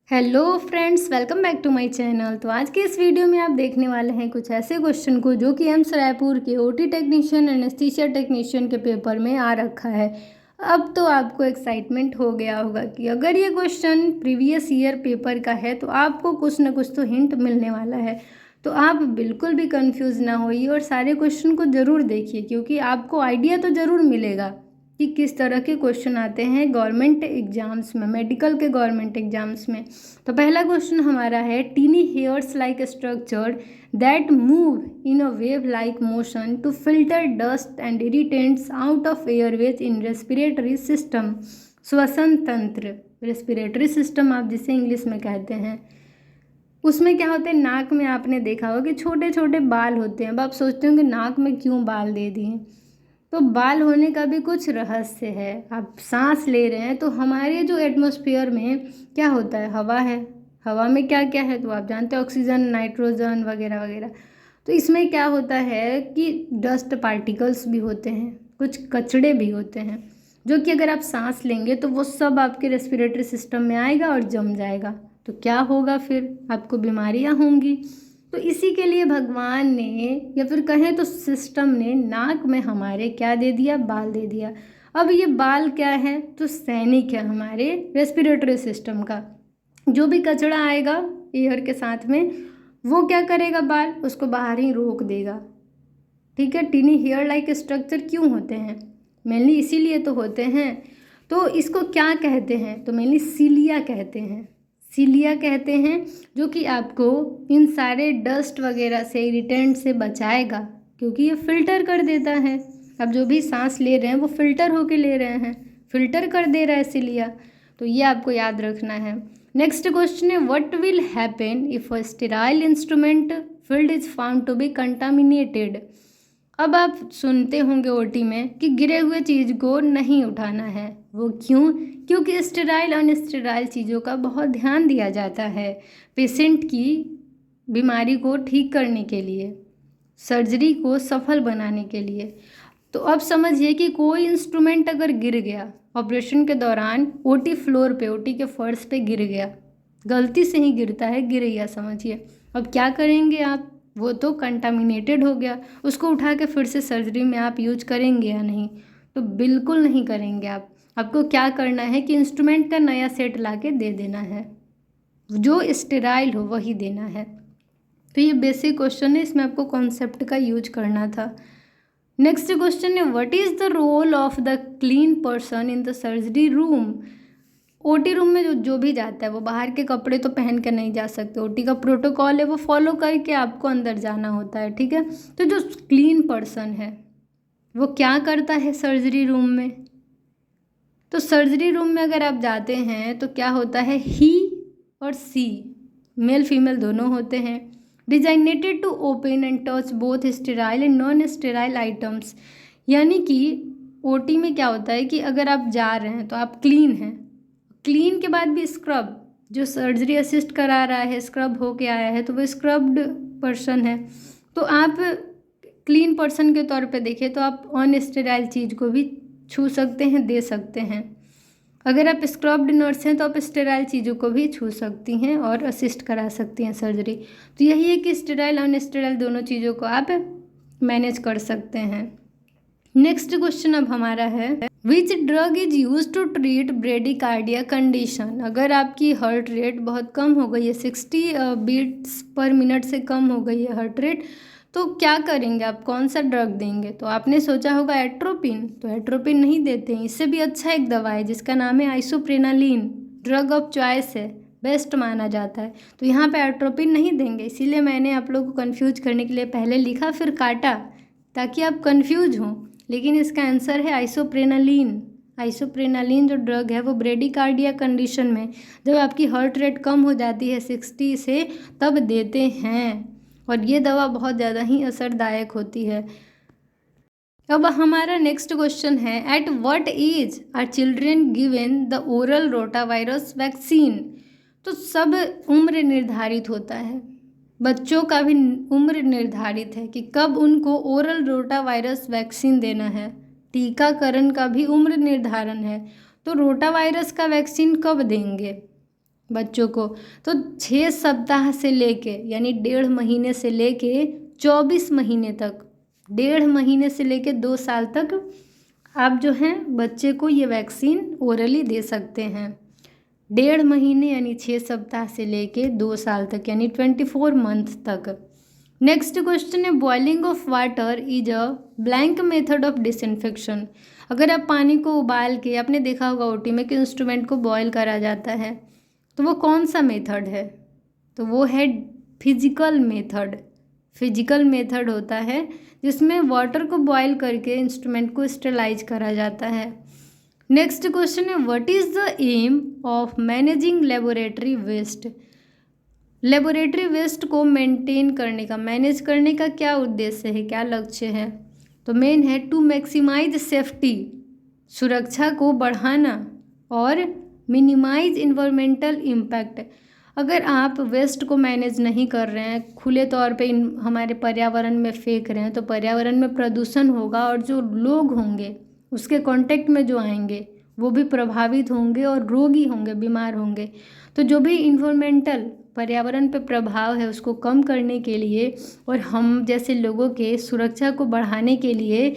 Hello friends, welcome back to my channel. तो आज के इस वीडियो में आप देखने वाले हैं कुछ ऐसे क्वेश्चन को जो कि एम्स रायपुर के ओटी टेक्नीशियन एनेस्थीसिया टेक्नीशियन के पेपर में आ रखा है। अब तो आपको एक्साइटमेंट हो गया होगा कि अगर ये क्वेश्चन प्रीवियस ईयर पेपर का है तो आपको कुछ ना कुछ तो हिंट मिलने वाला है। तो आप बिल्कुल भी कंफ्यूज ना होइए और सारे क्वेश्चन को ज़रूर देखिए, क्योंकि आपको आइडिया तो ज़रूर मिलेगा कि किस तरह के क्वेश्चन आते हैं गवर्नमेंट एग्जाम्स में, मेडिकल के गवर्नमेंट एग्जाम्स में। तो पहला क्वेश्चन हमारा है, tiny hairs like structure that move in a wave like motion to filter dust and irritants out of airways in respiratory system. श्वसन तंत्र, रेस्पिरेटरी सिस्टम आप जिसे इंग्लिश में कहते हैं, उसमें क्या होता है, नाक में आपने देखा होगा कि छोटे छोटे बाल होते हैं। अब आप सोचते होंगे नाक में क्यों बाल दे दिए, तो बाल होने का भी कुछ रहस्य है। आप सांस ले रहे हैं तो हमारे जो एटमॉस्फेयर में क्या होता है, हवा है। हवा में क्या क्या है तो आप जानते हैं, ऑक्सीजन, नाइट्रोजन वगैरह वगैरह। तो इसमें क्या होता है कि डस्ट पार्टिकल्स भी होते हैं, कुछ कचड़े भी होते हैं, जो कि अगर आप सांस लेंगे तो वो सब आपके रेस्पिरेटरी सिस्टम में आएगा और जम जाएगा। तो क्या होगा, फिर आपको बीमारियां होंगी। तो इसी के लिए भगवान ने, या फिर कहें तो सिस्टम ने, नाक में हमारे क्या दे दिया, बाल दे दिया। अब ये बाल क्या है, तो सैनिक है हमारे रेस्पिरेटरी सिस्टम का। जो भी कचरा आएगा एयर के साथ में, वो क्या करेगा, बाल उसको बाहर ही रोक देगा। ठीक है। टीनी हेयर लाइक स्ट्रक्चर क्यों होते हैं, मेनली इसीलिए तो होते हैं। तो इसको क्या कहते हैं, तो मेनली सीलिया कहते हैं। सीलिया कहते हैं, जो कि आपको इन सारे डस्ट वगैरह से, इरिटेंट से बचाएगा, क्योंकि ये फिल्टर कर देता है। अब जो भी सांस ले रहे हैं वो फिल्टर होके ले रहे हैं, फिल्टर कर दे रहा है सीलिया। तो ये आपको याद रखना है। नेक्स्ट क्वेश्चन है, what will happen if a sterile instrument field is found to be contaminated. अब आप सुनते होंगे ओटी में कि गिरे हुए चीज़ को नहीं उठाना है। वो क्यों, क्योंकि स्टेराइल अनस्टेराइल चीज़ों का बहुत ध्यान दिया जाता है पेशेंट की बीमारी को ठीक करने के लिए, सर्जरी को सफल बनाने के लिए। तो अब समझिए कि कोई इंस्ट्रूमेंट अगर गिर गया ऑपरेशन के दौरान, ओटी फ्लोर पे, ओटी के फर्श पे गिर गया, गलती से ही गिरता है, गिर गया समझिए, अब क्या करेंगे आप, वो तो कंटामिनेटेड हो गया, उसको उठा के फिर से सर्जरी में आप यूज करेंगे या नहीं, तो बिल्कुल नहीं करेंगे आप। आपको क्या करना है कि इंस्ट्रूमेंट का नया सेट ला के दे देना है, जो स्टेराइल हो वही देना है। तो ये बेसिक क्वेश्चन है, इसमें आपको कॉन्सेप्ट का यूज करना था। नेक्स्ट क्वेश्चन है, what is the role of the clean person in the surgery room. OT room में जो भी जाता है वो बाहर के कपड़े तो पहन कर नहीं जा सकते, ओटी का प्रोटोकॉल है वो फॉलो करके आपको अंदर जाना होता है। ठीक है। तो जो क्लीन पर्सन है वो क्या करता है सर्जरी रूम में, तो सर्जरी रूम में अगर आप जाते हैं तो क्या होता है, ही और सी, मेल फीमेल दोनों होते हैं, designated to open and touch both sterile and non sterile items. यानी कि ओटी में क्या होता है कि अगर आप जा रहे हैं तो आप क्लीन हैं, क्लीन के बाद भी स्क्रब, जो सर्जरी असिस्ट करा रहा है स्क्रब होके आया है तो वो स्क्रब्ड पर्सन है। तो आप क्लीन पर्सन के तौर पे देखिए तो आप अनस्टेराइल चीज़ को भी छू सकते हैं, दे सकते हैं। अगर आप स्क्रब्ड नर्स हैं तो आप स्टेराइल चीज़ों को भी छू सकती हैं और असिस्ट करा सकती हैं सर्जरी। तो यही है कि स्टेराइल अनस्टेराइल दोनों चीज़ों को आप मैनेज कर सकते हैं। नेक्स्ट क्वेश्चन अब हमारा है, which drug is use to treat bradycardia condition. अगर आपकी हार्ट रेट बहुत कम हो गई है, 60 बीट्स पर मिनट से कम हो गई है हार्ट रेट, तो क्या करेंगे आप, कौन सा ड्रग देंगे। तो आपने सोचा होगा एट्रोपिन, तो एट्रोपिन नहीं देते हैं, इससे भी अच्छा एक दवा है जिसका नाम है आइसोप्रेनालिन, ड्रग ऑफ चॉइस है, बेस्ट माना जाता है। तो यहाँ पे एट्रोपिन नहीं देंगे, इसीलिए मैंने आप लोगों को कन्फ्यूज करने के लिए पहले लिखा फिर काटा, ताकि आप कन्फ्यूज हों। लेकिन इसका आंसर है आइसोप्रेनालिन। आइसोप्रेनालिन जो ड्रग है वो ब्रेडिकार्डिया कंडीशन में, जब आपकी हार्ट रेट कम हो जाती है 60 से, तब देते हैं, और ये दवा बहुत ज़्यादा ही असरदायक होती है। अब हमारा नेक्स्ट क्वेश्चन है, at what age are children given the oral rotavirus vaccine. तो सब उम्र निर्धारित होता है, बच्चों का भी उम्र निर्धारित है कि कब उनको ओरल रोटावायरस वैक्सीन देना है, टीकाकरण का भी उम्र निर्धारण है। तो रोटावायरस का वैक्सीन कब देंगे, बच्चों को। तो 6 सप्ताह से लेके यानी 1.5 महीने से लेके 24 महीने तक, 1.5 महीने से लेके 2 साल तक आप जो हैं बच्चे को ये वैक्सीन ओरली दे सकते हैं। 1.5 महीने यानी 6 सप्ताह से लेके 2 साल तक यानी 24 मंथ तक। नेक्स्ट क्वेश्चन है, boiling of water is a blank method of disinfection. अगर आप पानी को उबाल के, आपने देखा होगा ओटी में कि इंस्ट्रूमेंट को बॉयल करा जाता है, तो वो कौन सा मेथड है? तो वो है फिजिकल मेथड। फिजिकल मेथड होता है जिसमें वाटर को बॉयल करके इंस्ट्रूमेंट को स्टेलाइज करा जाता है। नेक्स्ट क्वेश्चन है, what is the aim of managing laboratory waste. Laboratory waste को मेंटेन करने का, मैनेज करने का क्या उद्देश्य है, क्या लक्ष्य है? तो मेन है टू मैक्सिमाइज सेफ्टी, सुरक्षा को बढ़ाना, और मिनिमाइज इन्वायरमेंटल इम्पैक्ट। अगर आप वेस्ट को मैनेज नहीं कर रहे हैं, खुले तौर पे हमारे पर्यावरण में फेंक रहे हैं, तो पर्यावरण में प्रदूषण होगा और जो लोग होंगे उसके कांटेक्ट में जो आएंगे वो भी प्रभावित होंगे और रोगी होंगे, बीमार होंगे। तो जो भी इन्वायरमेंटल पर्यावरण पे प्रभाव है उसको कम करने के लिए और हम जैसे लोगों के सुरक्षा को बढ़ाने के लिए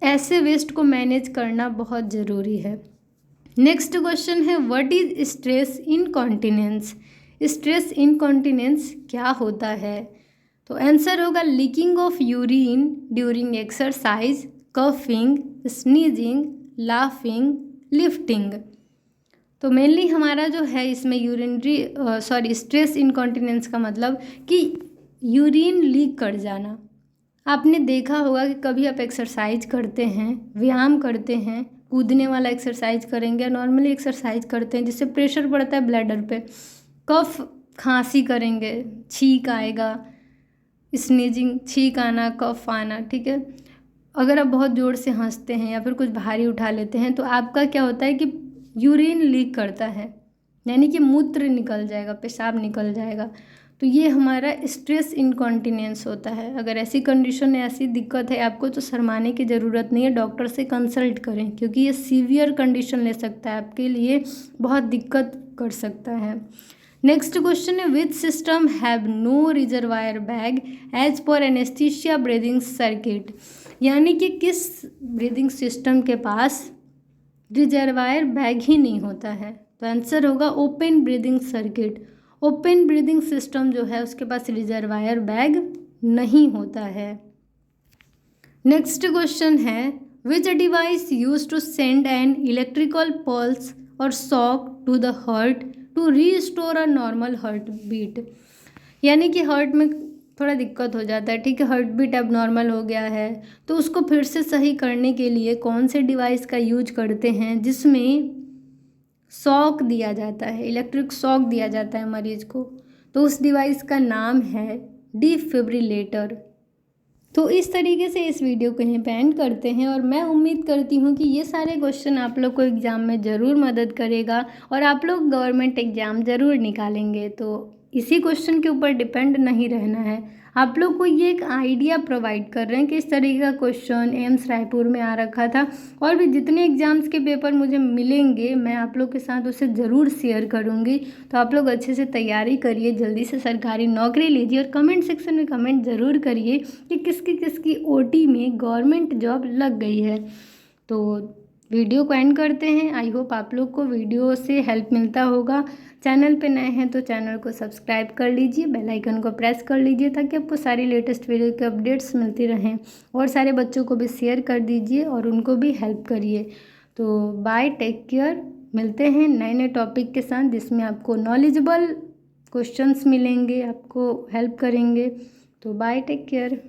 ऐसे वेस्ट को मैनेज करना बहुत ज़रूरी है। नेक्स्ट क्वेश्चन है, what is stress incontinence. Stress incontinence क्या होता है? तो आंसर होगा leaking of urine during exercise, coughing, sneezing, laughing, lifting. तो मेनली हमारा जो है इसमें स्ट्रेस इनकॉन्टिनेंस का मतलब कि यूरिन लीक कर जाना। आपने देखा होगा कि कभी आप एक्सरसाइज करते हैं, व्यायाम करते हैं, कूदने वाला एक्सरसाइज करेंगे, नॉर्मली एक्सरसाइज करते हैं जिससे प्रेशर पड़ता है ब्लैडर पे, कफ खांसी करेंगे, छींक आएगा, स्नीजिंग, छींक आना, कफ आना, ठीक है। अगर आप बहुत ज़ोर से हंसते हैं या फिर कुछ भारी उठा लेते हैं तो आपका क्या होता है कि यूरिन लीक करता है, यानी कि मूत्र निकल जाएगा, पेशाब निकल जाएगा। तो ये हमारा स्ट्रेस इनकॉन्टिनेंस होता है। अगर ऐसी कंडीशन है, ऐसी दिक्कत है आपको, तो शर्माने की ज़रूरत नहीं है, डॉक्टर से कंसल्ट करें क्योंकि ये सीवियर कंडीशन ले सकता है, आपके लिए बहुत दिक्कत कर सकता है। नेक्स्ट क्वेश्चन है, which system have no reservoir bag as per anaesthesia breathing circuit. यानी कि किस ब्रीदिंग सिस्टम के पास रिजर्वायर बैग ही नहीं होता है? तो आंसर होगा open breathing circuit. Open breathing system जो है उसके पास रिजर्वायर बैग नहीं होता है। नेक्स्ट क्वेश्चन है, which device use to send an electrical pulse और shock to the heart to restore a normal heart beat. यानी कि हार्ट में थोड़ा दिक्कत हो जाता है, ठीक है, हार्ट बीट अब नॉर्मल हो गया है, तो उसको फिर से सही करने के लिए कौन से डिवाइस का यूज करते हैं जिसमें शॉक दिया जाता है, इलेक्ट्रिक शॉक दिया जाता है मरीज को? तो उस डिवाइस का नाम है डिफिब्रिलेटर। तो इस तरीके से इस वीडियो को यहीं पे एंड करते हैं और मैं उम्मीद करती हूँ कि ये सारे क्वेश्चन आप लोग को एग्ज़ाम में ज़रूर मदद करेगा और आप लोग गवर्नमेंट एग्ज़ाम ज़रूर निकालेंगे। तो इसी क्वेश्चन के ऊपर डिपेंड नहीं रहना है, आप लोग को ये एक आइडिया प्रोवाइड कर रहे हैं कि इस तरीके का क्वेश्चन एम्स रायपुर में आ रखा था। और भी जितने एग्ज़ाम्स के पेपर मुझे मिलेंगे मैं आप लोग के साथ उसे ज़रूर शेयर करूँगी। तो आप लोग अच्छे से तैयारी करिए, जल्दी से सरकारी नौकरी लीजिए और कमेंट सेक्शन में कमेंट ज़रूर करिए कि किसकी ओटी में गवर्नमेंट जॉब लग गई है। तो वीडियो को एंड करते हैं। आई होप आप लोग को वीडियो से हेल्प मिलता होगा। चैनल पे नए हैं तो चैनल को सब्सक्राइब कर लीजिए, बेल आइकन को प्रेस कर लीजिए ताकि आपको सारी लेटेस्ट वीडियो के अपडेट्स मिलती रहें। और सारे बच्चों को भी शेयर कर दीजिए और उनको भी हेल्प करिए। तो बाय, टेक केयर। मिलते हैं नए नए टॉपिक के साथ जिसमें आपको नॉलेजेबल क्वेश्चंस मिलेंगे, आपको हेल्प करेंगे। तो बाय, टेक केयर।